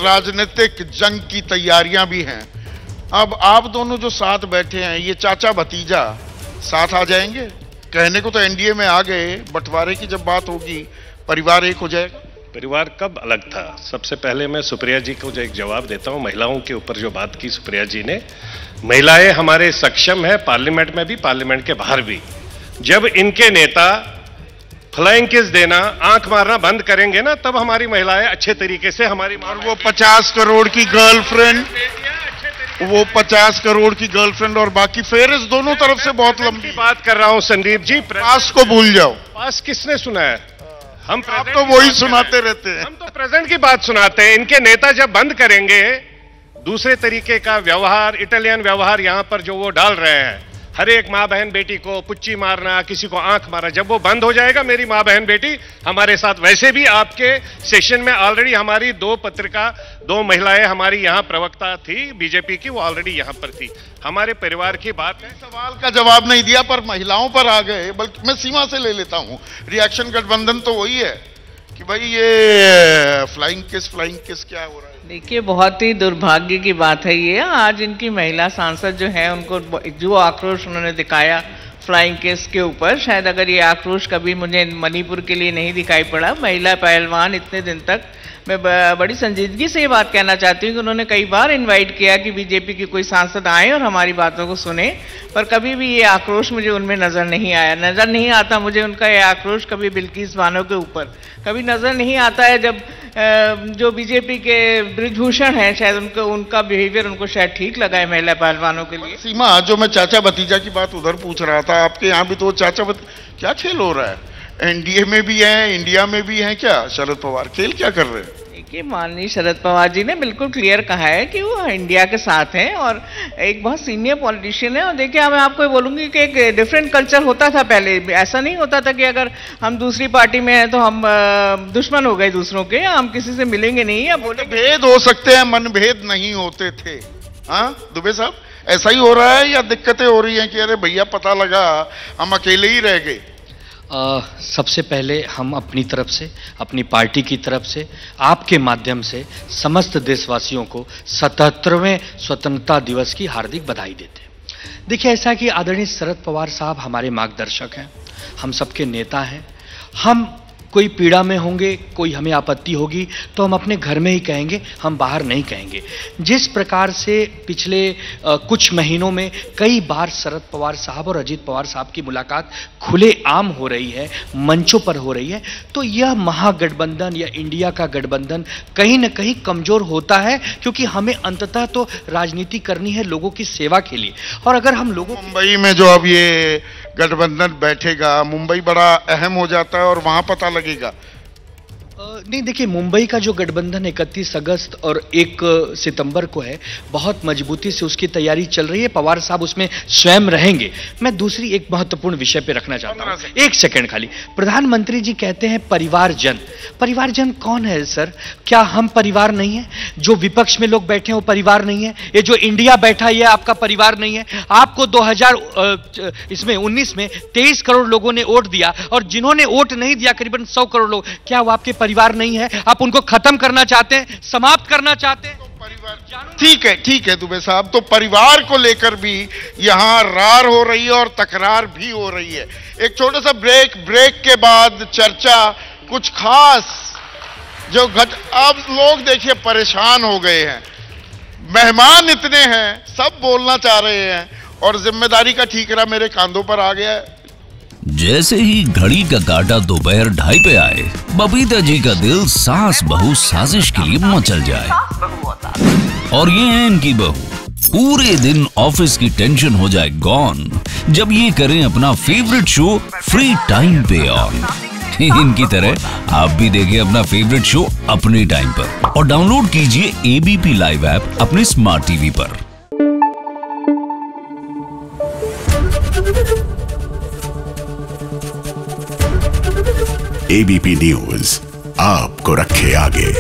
राजनीतिक जंग की तैयारियां भी हैं। अब आप दोनों जो साथ बैठे हैं, ये चाचा भतीजा साथ आ जाएंगे? कहने को तो एनडीए में आ गए, बंटवारे की जब बात होगी परिवार एक हो जाएगा। परिवार कब अलग था? सबसे पहले मैं सुप्रिया जी को जो एक जवाब देता हूं, महिलाओं के ऊपर जो बात की सुप्रिया जी ने, महिलाएं हमारे सक्षम है, पार्लियामेंट में भी, पार्लियामेंट के बाहर भी। जब इनके नेता फ्लाइंग किस देना, आंख मारना बंद करेंगे ना, तब हमारी महिलाएं अच्छे तरीके से हमारी, और वो 50 करोड़ की गर्लफ्रेंड, वो 50 करोड़ की गर्लफ्रेंड और बाकी फेरिस दोनों तरफ से बहुत लंबी बात कर रहा हूं संदीप जी। पास को भूल जाओ। पास किसने सुना है? हम आप तो वही सुनाते रहते हैं। हम तो प्रेजेंट की बात सुनाते हैं। इनके नेता जब बंद करेंगे दूसरे तरीके का व्यवहार, इटालियन व्यवहार यहां पर जो वो डाल रहे हैं, हर एक मां बहन बेटी को पुच्ची मारना, किसी को आंख मारना, जब वो बंद हो जाएगा, मेरी मां बहन बेटी हमारे साथ। वैसे भी आपके सेशन में ऑलरेडी हमारी दो महिलाएं हमारी यहां प्रवक्ता थी बीजेपी की, वो ऑलरेडी यहां पर थी। हमारे परिवार की बात है। सवाल का जवाब नहीं दिया पर महिलाओं पर आ गए, बल्कि मैं सीमा से ले लेता हूं। रिएक्शन गठबंधन तो वही है कि भाई ये फ्लाइंग किस क्या हो रहा है। देखिए, बहुत ही दुर्भाग्य की बात है ये। आज इनकी महिला सांसद जो है, उनको जो आक्रोश उन्होंने दिखाया फ्लाइंग केस के ऊपर, शायद अगर ये आक्रोश कभी मुझे मणिपुर के लिए नहीं दिखाई पड़ा। महिला पहलवान इतने दिन तक, मैं बड़ी संजीदगी से ये बात कहना चाहती हूँ कि उन्होंने कई बार इनवाइट किया कि बीजेपी की कोई सांसद आए और हमारी बातों को सुने, पर कभी भी ये आक्रोश मुझे उनमें नज़र नहीं आया। नज़र नहीं आता मुझे उनका ये आक्रोश कभी बिल्किस बानो के ऊपर कभी नज़र नहीं आता है। जब जो बीजेपी के बृजभूषण हैं, शायद उनका बिहेवियर उनको शायद ठीक लगा है महिला पहलवानों के लिए। सीमा, जो मैं चाचा भतीजा की बात उधर पूछ रहा था, आपके यहाँ भी तो चाचा क्या खेल हो रहा है? एनडीए में भी है, इंडिया में भी है क्या? शरद पवार खेल क्या कर रहे हैं? देखिए, माननीय शरद पवार जी ने बिल्कुल क्लियर कहा है कि वो इंडिया के साथ हैं और एक बहुत सीनियर पॉलिटिशियन है। और देखिए, मैं आपको बोलूंगी कि एक डिफरेंट कल्चर होता था पहले। ऐसा नहीं होता था कि अगर हम दूसरी पार्टी में हैं तो हम दुश्मन हो गए दूसरों के, हम किसी से मिलेंगे नहीं या बोले। भेद हो सकते हैं, मनभेद नहीं होते थे। हाँ दुबे साहब, ऐसा ही हो रहा है या दिक्कतें हो रही हैं कि अरे भैया पता लगा हम अकेले ही रह गए? सबसे पहले हम अपनी तरफ से, अपनी पार्टी की तरफ से, आपके माध्यम से समस्त देशवासियों को 77वें स्वतंत्रता दिवस की हार्दिक बधाई देते हैं। देखिए, ऐसा कि आदरणीय शरद पवार साहब हमारे मार्गदर्शक हैं, हम सबके नेता हैं। हम कोई पीड़ा में होंगे, कोई हमें आपत्ति होगी तो हम अपने घर में ही कहेंगे, हम बाहर नहीं कहेंगे। जिस प्रकार से पिछले कुछ महीनों में कई बार शरद पवार साहब और अजीत पवार साहब की मुलाकात खुलेआम हो रही है, मंचों पर हो रही है, तो यह महागठबंधन या इंडिया का गठबंधन कहीं न कहीं कमजोर होता है, क्योंकि हमें अंततः तो राजनीति करनी है लोगों की सेवा के लिए। और अगर हम लोगों, मुंबई में जो अब ये गठबंधन बैठेगा, मुंबई बड़ा अहम हो जाता है और वहां पता लगेगा। नहीं, देखिए, मुंबई का जो गठबंधन 31 अगस्त और 1 सितंबर को है, बहुत मजबूती से उसकी तैयारी चल रही है। पवार साहब उसमें स्वयं रहेंगे। मैं दूसरी एक महत्वपूर्ण विषय पे रखना चाहता हूं, एक सेकंड खाली। प्रधानमंत्री जी कहते हैं परिवारजन। परिवारजन कौन है सर? क्या हम परिवार नहीं है? जो विपक्ष में लोग बैठे हैं वो परिवार नहीं है? ये जो इंडिया बैठा है ये आपका परिवार नहीं है? आपको 2019 में 23 करोड़ लोगों ने वोट दिया और जिन्होंने वोट नहीं दिया करीबन 100 करोड़ लोग, क्या वो आपके परिवार नहीं है? आप उनको खत्म करना चाहते हैं, समाप्त करना चाहते हैं? ठीक है दुबे साहब, तो परिवार को लेकर भी यहां रार हो रही है और तकरार भी हो रही है। एक छोटा सा ब्रेक के बाद चर्चा कुछ खास जो अब लोग देखिए परेशान हो गए हैं, मेहमान इतने हैं, सब बोलना चाह रहे हैं और जिम्मेदारी का ठीकरा मेरे कांधों पर आ गया है। जैसे ही घड़ी का काटा दोपहर 2:30 पे आए, बबीता जी का दिल सास बहू साजिश के लिए मचल जाए। और ये है इनकी बहू, पूरे दिन ऑफिस की टेंशन हो जाए गॉन जब ये करें अपना फेवरेट शो फ्री टाइम पे ऑन। इनकी तरह आप भी देखें अपना फेवरेट शो अपने टाइम पर और डाउनलोड कीजिए एबीपी लाइव ऐप अपने स्मार्ट टीवी पर। एबीपी न्यूज आपको रखे आगे।